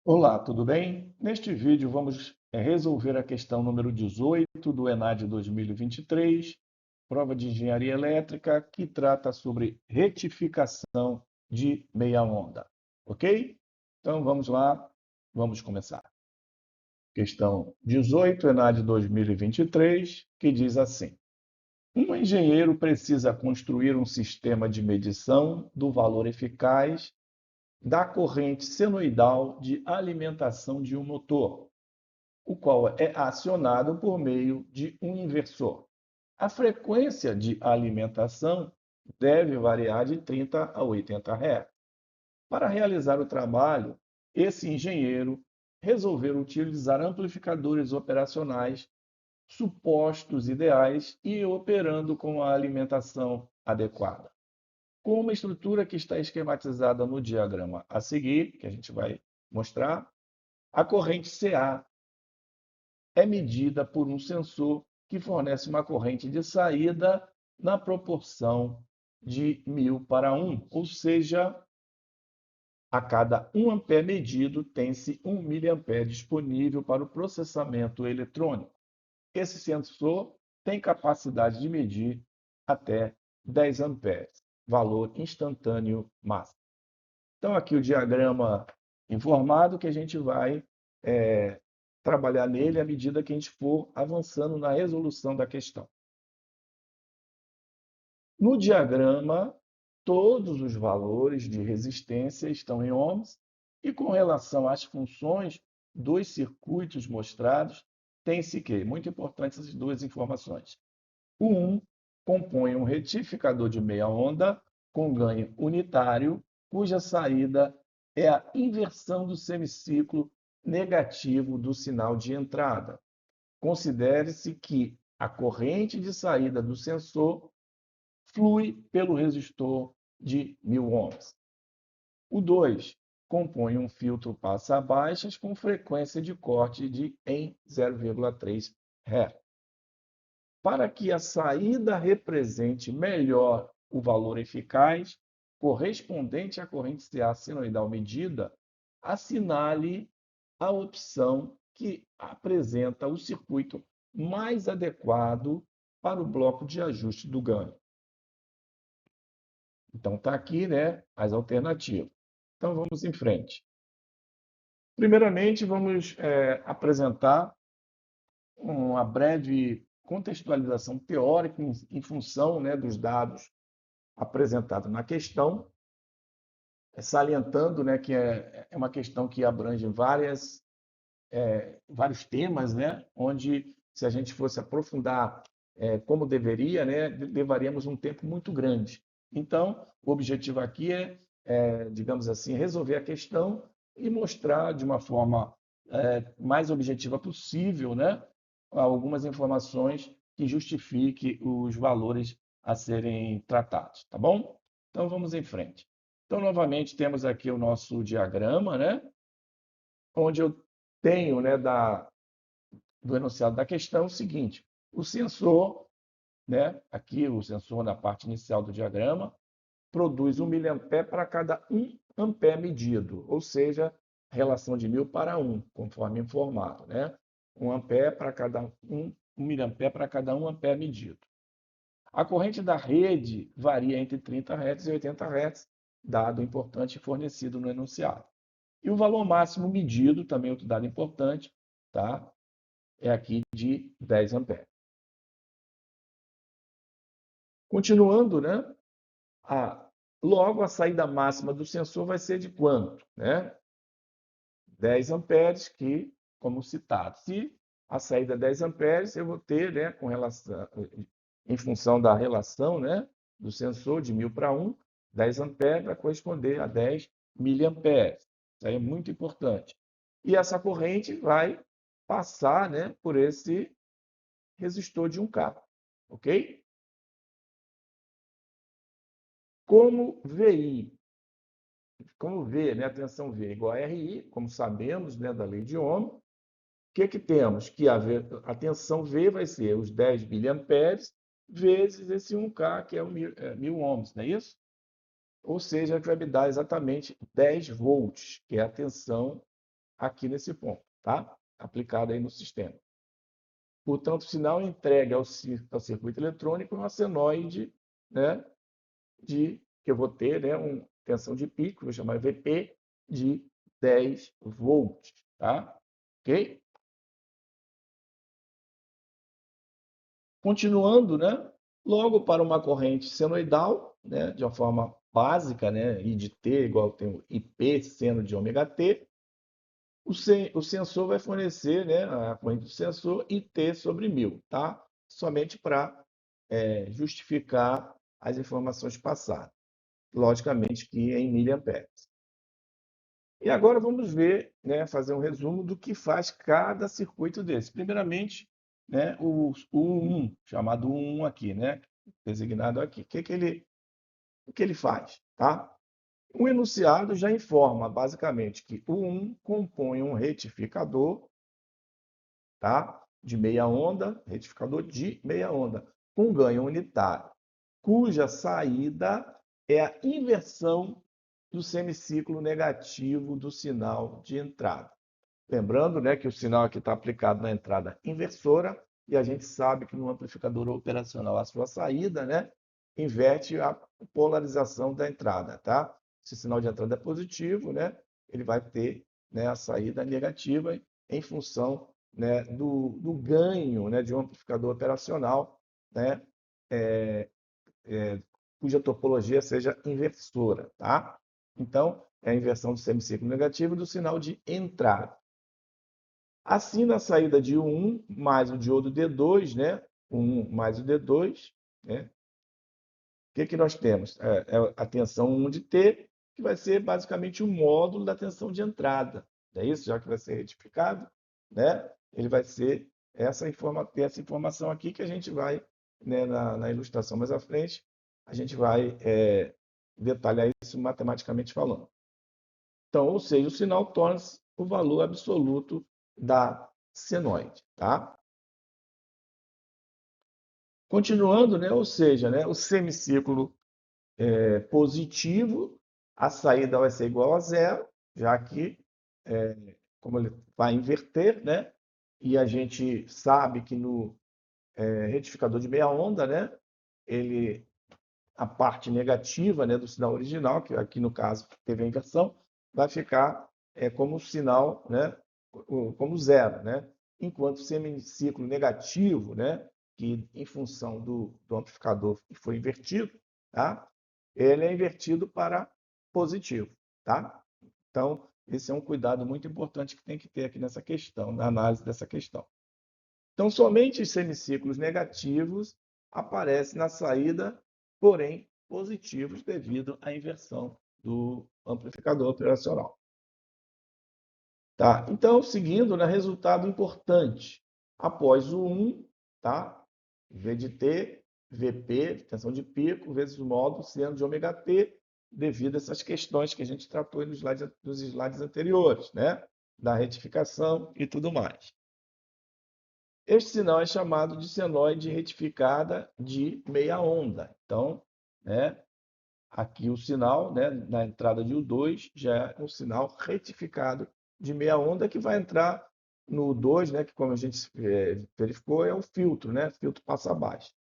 Olá, tudo bem? Neste vídeo vamos resolver a questão número 18 do ENAD 2023, prova de engenharia elétrica, que trata sobre retificação de meia onda. Ok? Então vamos lá, vamos começar. Questão 18, ENAD 2023, que diz assim: um engenheiro precisa construir um sistema de medição do valor eficaz da corrente senoidal de alimentação de um motor, o qual é acionado por meio de um inversor. A frequência de alimentação deve variar de 30 a 80 Hz. Para realizar o trabalho, esse engenheiro resolveu utilizar amplificadores operacionais supostos ideais e operando com a alimentação adequada. Com uma estrutura que está esquematizada no diagrama a seguir, que a gente vai mostrar, a corrente CA é medida por um sensor que fornece uma corrente de saída na proporção de 1000 para 1, ou seja, a cada 1 ampere medido tem-se 1 miliampere disponível para o processamento eletrônico. Esse sensor tem capacidade de medir até 10 amperes, valor instantâneo máximo. Então, aqui o diagrama informado que a gente vai trabalhar nele à medida que a gente for avançando na resolução da questão. No diagrama, todos os valores de resistência estão em ohms e com relação às funções dos circuitos mostrados, tem-se que, muito importante essas duas informações. O 1 compõe um retificador de meia onda com ganho unitário, cuja saída é a inversão do semiciclo negativo do sinal de entrada. Considere-se que a corrente de saída do sensor flui pelo resistor de 1000 ohms. O 2 compõe um filtro passa-baixas com frequência de corte em 0,3 Hz. Para que a saída represente melhor o valor eficaz correspondente à corrente CA senoidal medida, assinale a opção que apresenta o circuito mais adequado para o bloco de ajuste do ganho. Então, está aqui, né, as alternativas. Então, vamos em frente. Primeiramente, vamos apresentar uma breve contextualização teórica em função, né, dos dados apresentados na questão, salientando, né, que é uma questão que abrange vários temas, né, onde, se a gente fosse aprofundar como deveria, né, levaríamos um tempo muito grande. Então, o objetivo aqui digamos assim, resolver a questão e mostrar de uma forma mais objetiva possível, né, algumas informações que justifiquem os valores a serem tratados, tá bom? Então, vamos em frente. Então, novamente, temos aqui o nosso diagrama, né, onde eu tenho, né, do enunciado da questão o seguinte: o sensor, né, aqui o sensor na parte inicial do diagrama, produz 1 miliampere para cada 1 ampere medido, ou seja, relação de 1000 para 1, conforme informado, né? 1 ampere para cada 1 miliampere para cada 1 ampere medido. A corrente da rede varia entre 30 Hz e 80 Hz, dado importante fornecido no enunciado. E o valor máximo medido, também outro dado importante, tá? É aqui de 10 amperes. Continuando, né? Logo, a saída máxima do sensor vai ser de quanto? Né? 10 amperes, que, como citado, se a saída é 10 amperes, eu vou ter, né, em função da relação, né, do sensor de 1000 para 1, 10 amperes vai corresponder a 10 miliamperes. Isso aí é muito importante. E essa corrente vai passar, né, por esse resistor de 1K, ok? Como VI, como V, né, a tensão V é igual a RI, como sabemos, né, da lei de Ohm, o que temos? Que a tensão V vai ser os 10 miliamperes vezes esse 1K, que é o 1000 ohms, não é isso? Ou seja, que vai me dar exatamente 10 volts, que é a tensão aqui nesse ponto, tá? Aplicado aí no sistema. Portanto, o sinal entregue ao circuito eletrônico é uma senoide, né, que eu vou ter, né, uma tensão de pico, vou chamar VP, de 10 volts, tá? Ok? Continuando, né, logo para uma corrente senoidal, né, de uma forma básica, né, I de T igual tem IP seno de ômega T, o sensor vai fornecer, né, a corrente do sensor IT sobre 1000, tá? Somente para justificar as informações passadas. Logicamente que em miliamperes. E agora vamos ver, né, fazer um resumo do que faz cada circuito desse. Primeiramente, né, o U1, chamado U1 aqui, né, designado aqui. O que ele faz? Tá? O enunciado já informa, basicamente, que o U1 compõe um retificador, tá, de meia onda, retificador de meia onda, com ganho unitário, cuja saída é a inversão do semiciclo negativo do sinal de entrada. Lembrando, né, que o sinal aqui está aplicado na entrada inversora, e a gente sabe que no amplificador operacional a sua saída, né, inverte a polarização da entrada, tá? Se o sinal de entrada é positivo, né, ele vai ter, né, a saída negativa em função, né, do ganho, né, de um amplificador operacional, né, é, cuja topologia seja inversora, tá? Então, é a inversão do semiciclo negativo do sinal de entrada. Assim, na saída de U1 mais o diodo D2, né? U1 mais o D2, né? O que nós temos? É a tensão 1 de T, que vai ser basicamente o módulo da tensão de entrada. É isso? Já que vai ser retificado, né? Ele vai ser essa informação aqui que a gente vai, né, na ilustração mais à frente, a gente vai detalhar isso matematicamente falando. Então, ou seja, o sinal torna-se o valor absoluto da senoide, tá? Continuando, né, ou seja, né, o semiciclo positivo, a saída vai ser igual a zero, já que, como ele vai inverter, né, e a gente sabe que no retificador de meia onda, né, a parte negativa, né, do sinal original, que aqui no caso teve a inversão, vai ficar como sinal, né, como zero, né? Enquanto o semiciclo negativo, né, que em função do amplificador foi invertido, tá? Ele é invertido para positivo, tá? Então, esse é um cuidado muito importante que tem que ter aqui nessa questão, na análise dessa questão. Então, somente os semiciclos negativos aparecem na saída, porém positivos devido à inversão do amplificador operacional. Tá? Então, seguindo, né, resultado importante. Após o 1, tá? V de T, VP, tensão de pico, vezes o módulo seno de ômega T, devido a essas questões que a gente tratou nos slides anteriores, né? Da retificação e tudo mais. Este sinal é chamado de senoide retificada de meia onda. Então, né, aqui o sinal, né, na entrada de U2 já é um sinal retificado de meia onda que vai entrar no U2, né, que como a gente verificou é o filtro, né, filtro passa abaixo.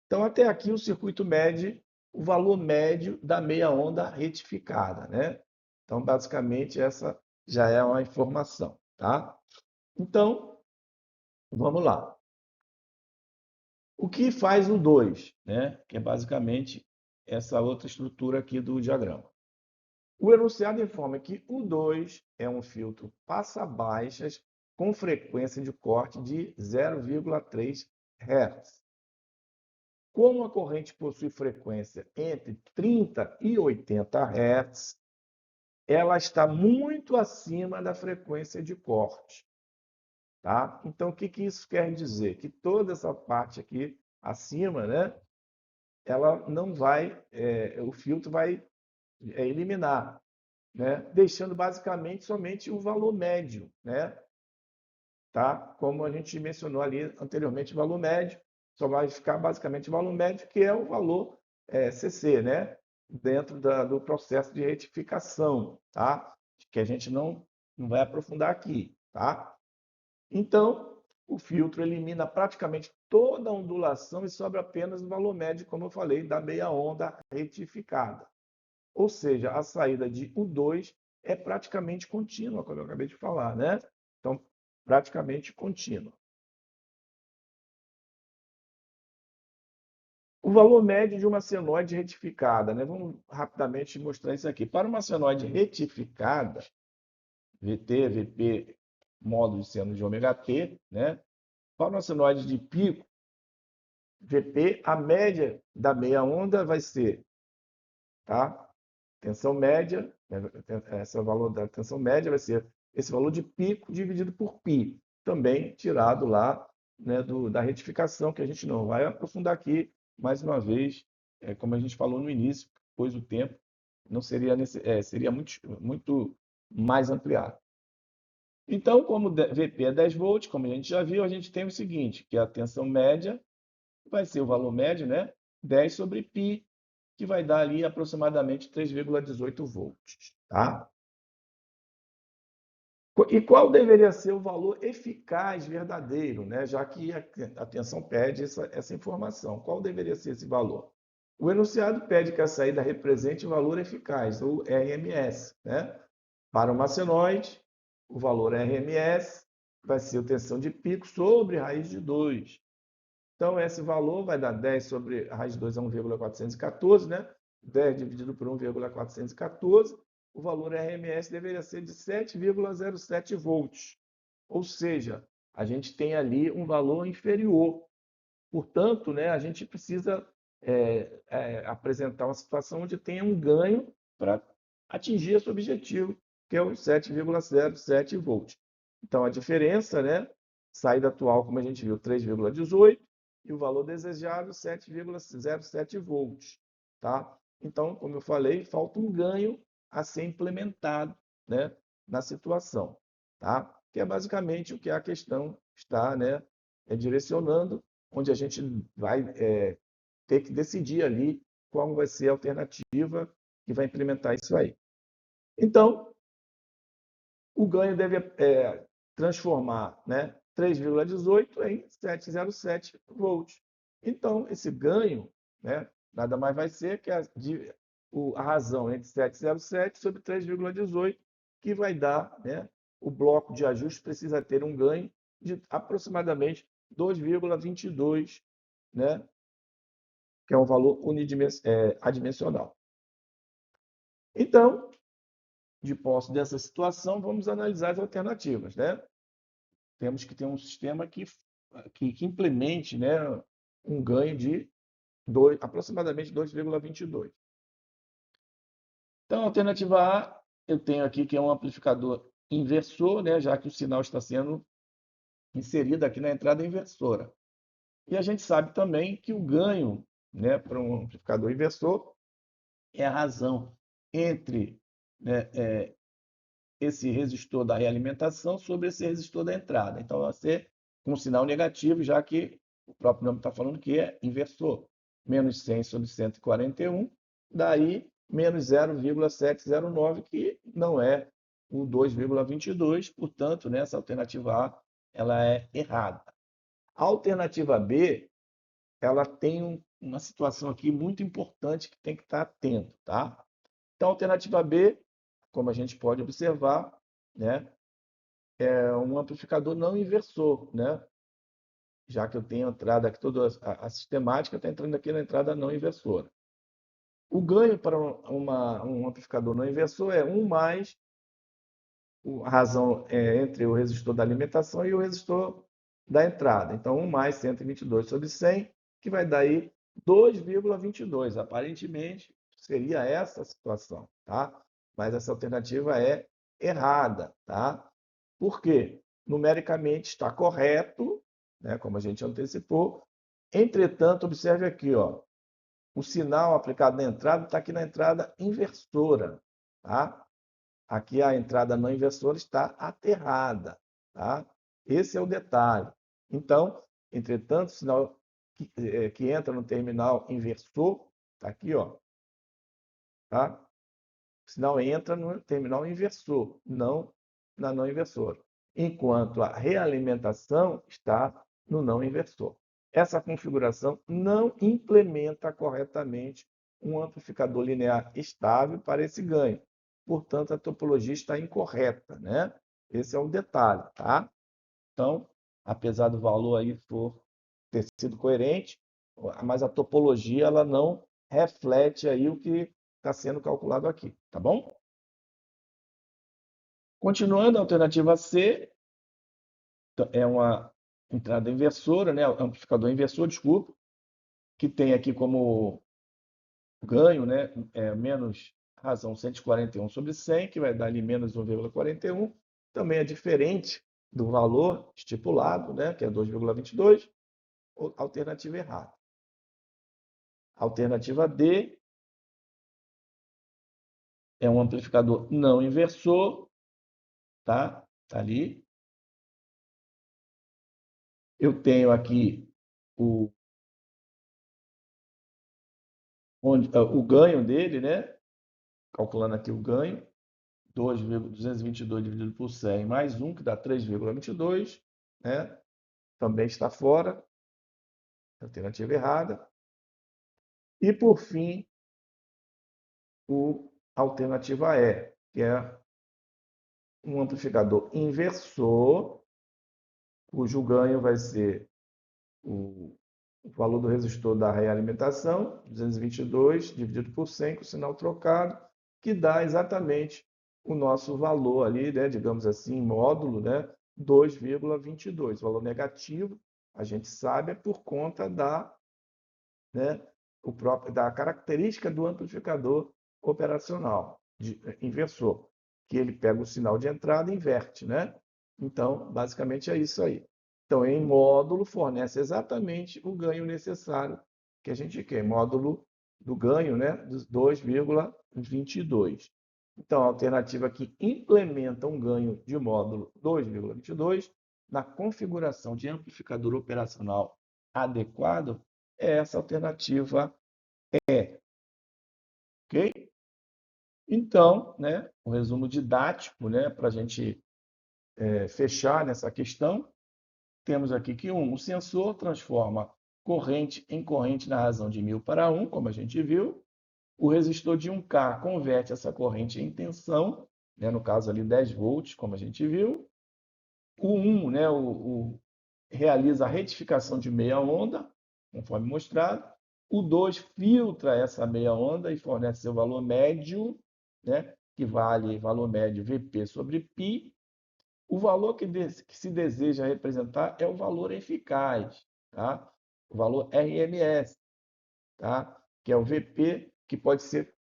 Então, até aqui o circuito mede o valor médio da meia onda retificada, né? Então, basicamente, essa já é uma informação, tá? Então, vamos lá. O que faz o 2, né? Que é basicamente essa outra estrutura aqui do diagrama. O enunciado informa que o 2 é um filtro passa-baixas com frequência de corte de 0,3 Hz. Como a corrente possui frequência entre 30 e 80 Hz, ela está muito acima da frequência de corte. Tá? Então, o que isso quer dizer? Que toda essa parte aqui acima, né, ela não vai, o filtro vai eliminar, né, deixando basicamente somente o valor médio, né, tá? Como a gente mencionou ali anteriormente, o valor médio só vai ficar basicamente o valor médio, que é o valor CC, né, dentro do processo de retificação, tá? Que a gente não não vai aprofundar aqui, tá? Então, o filtro elimina praticamente toda a ondulação e sobra apenas o valor médio, como eu falei, da meia onda retificada. Ou seja, a saída de U2 é praticamente contínua, como eu acabei de falar, né? Então, praticamente contínua. O valor médio de uma senoide retificada, né? Vamos rapidamente mostrar isso aqui. Para uma senoide retificada, VT, VP, módulo de seno de ômega T, né? Para uma senoide de pico, VP, a média da meia onda vai ser, tá? Tensão média, esse é o valor da tensão média, vai ser esse valor de pico dividido por π, também tirado lá, né, da retificação, que a gente não vai aprofundar aqui, mais uma vez, como a gente falou no início, pois o tempo não seria, seria muito mais ampliado. Então, como VP é 10 volts, como a gente já viu, a gente tem o seguinte, que a tensão média vai ser o valor médio, né? 10 sobre π, que vai dar ali aproximadamente 3,18 volts, tá? E qual deveria ser o valor eficaz verdadeiro, né? Já que a tensão pede essa informação. Qual deveria ser esse valor? O enunciado pede que a saída represente o valor eficaz, ou RMS, né? Para uma senoide, o valor RMS vai ser a tensão de pico sobre raiz de 2. Então, esse valor vai dar 10 sobre a raiz de 2 é 1,414, né? 10 dividido por 1,414, o valor RMS deveria ser de 7,07 volts. Ou seja, a gente tem ali um valor inferior. Portanto, né, a gente precisa apresentar uma situação onde tenha um ganho para atingir esse objetivo, que é os 7,07 volts. Então, a diferença, né, saída atual, como a gente viu, 3,18, e o valor desejado, 7,07 volts. Tá? Então, como eu falei, falta um ganho a ser implementado, né, na situação. Tá? Que é basicamente o que a questão está, né, direcionando, onde a gente vai ter que decidir ali qual vai ser a alternativa que vai implementar isso aí. Então, o ganho deve transformar, né, 3,18 em 7,07 volts. Então, esse ganho, né, nada mais vai ser que a razão entre 7,07 sobre 3,18, que vai dar, né, o bloco de ajuste precisa ter um ganho de aproximadamente 2,22, né, que é um valor adimensional. Então, de posse dessa situação, vamos analisar as alternativas, né? Temos que ter um sistema que implemente, né, um ganho de aproximadamente 2,22. Então, a alternativa A, eu tenho aqui que é um amplificador inversor, né, já que o sinal está sendo inserido aqui na entrada inversora. E a gente sabe também que o ganho, né, para um amplificador inversor é a razão entre, né, esse resistor da realimentação sobre esse resistor da entrada. Então, vai ser com sinal negativo, já que o próprio nome está falando que é inversor. Menos 100 sobre 141, daí menos 0,709, que não é o 2,22, portanto, nessa alternativa A, ela é errada. A alternativa B, ela tem uma situação aqui muito importante que tem que estar atento, tá? Então, a alternativa B, como a gente pode observar, né, é um amplificador não inversor, né? Já que eu tenho entrada aqui, toda a sistemática está entrando aqui na entrada não inversora. O ganho para um amplificador não inversor é 1 mais a razão entre o resistor da alimentação e o resistor da entrada. Então, 1 mais 122 sobre 100, que vai dar aí 2,22. Aparentemente, seria essa a situação, tá? Mas essa alternativa é errada, tá? Por quê? Numericamente está correto, né, como a gente antecipou. Entretanto, observe aqui, ó, o sinal aplicado na entrada está aqui na entrada inversora, tá? Aqui a entrada não inversora está aterrada, tá? Esse é o detalhe. Então, entretanto, o sinal que entra no terminal inversor está aqui, ó, tá? O sinal entra no terminal inversor, não na não inversora, enquanto a realimentação está no não inversor. Essa configuração não implementa corretamente um amplificador linear estável para esse ganho. Portanto, a topologia está incorreta, né? Esse é um detalhe, tá? Então, apesar do valor aí ter sido coerente, mas a topologia ela não reflete aí o que está sendo calculado aqui, tá bom? Continuando, a alternativa C é uma entrada inversora, né? Amplificador inversor, desculpa, que tem aqui como ganho, né? Menos razão 141 sobre 100, que vai dar ali menos 1,41. Também é diferente do valor estipulado, né? Que é 2,22. Alternativa errada. Alternativa D é um amplificador não inversor, tá? Tá ali. Eu tenho aqui o ganho dele, né? Calculando aqui o ganho, 2,222 dividido por 100 mais 1, que dá 3,22, né? Também está fora, alternativa errada. E, por fim, a alternativa E, que é um amplificador inversor, cujo ganho vai ser o valor do resistor da realimentação, 222 dividido por 100, com o sinal trocado, que dá exatamente o nosso valor ali, né, digamos assim, módulo, né, 2,22. O valor negativo, a gente sabe, é por conta né, da característica do amplificador operacional, inversor, que ele pega o sinal de entrada e inverte, né? Então, basicamente é isso aí. Então, em módulo, fornece exatamente o ganho necessário que a gente quer. Módulo do ganho, né? Dos 2,22. Então, a alternativa que implementa um ganho de módulo 2,22 na configuração de amplificador operacional adequado é essa alternativa E. Ok? Então, né, um resumo didático, né, para a gente fechar nessa questão, temos aqui que o sensor transforma corrente em corrente na razão de 1000 para 1, como a gente viu. O resistor de 1K converte essa corrente em tensão, né, no caso ali 10 volts, como a gente viu. O 1, né, realiza a retificação de meia onda, conforme mostrado. O 2 filtra essa meia onda e fornece seu valor médio, né, que vale valor médio Vp sobre π. O valor que se deseja representar é o valor eficaz, tá? O valor RMS, tá? Que é o Vp, que pode ser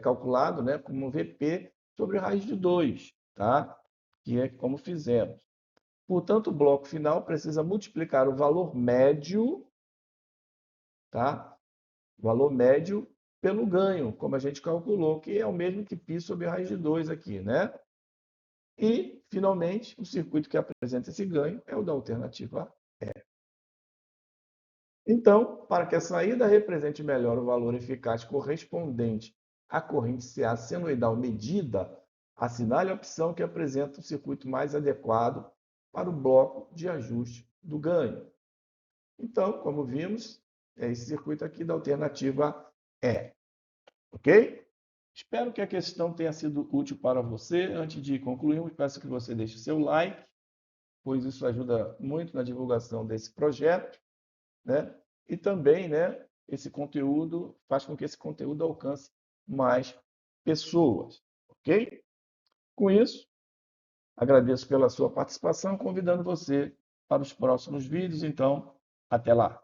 calculado, né, como Vp sobre raiz de 2, tá? Que é como fizemos. Portanto, o bloco final precisa multiplicar o valor médio, tá? O valor médio pelo ganho, como a gente calculou, que é o mesmo que π sobre raiz de 2 aqui, né? E, finalmente, o circuito que apresenta esse ganho é o da alternativa E. Então, para que a saída represente melhor o valor eficaz correspondente à corrente CA senoidal medida, assinale a opção que apresenta o circuito mais adequado para o bloco de ajuste do ganho. Então, como vimos, é esse circuito aqui da alternativa E. Ok? Espero que a questão tenha sido útil para você. Antes de concluirmos, peço que você deixe seu like, pois isso ajuda muito na divulgação desse projeto, né? E também, né, esse conteúdo faz com que esse conteúdo alcance mais pessoas, ok? Com isso, agradeço pela sua participação, convidando você para os próximos vídeos. Então, até lá!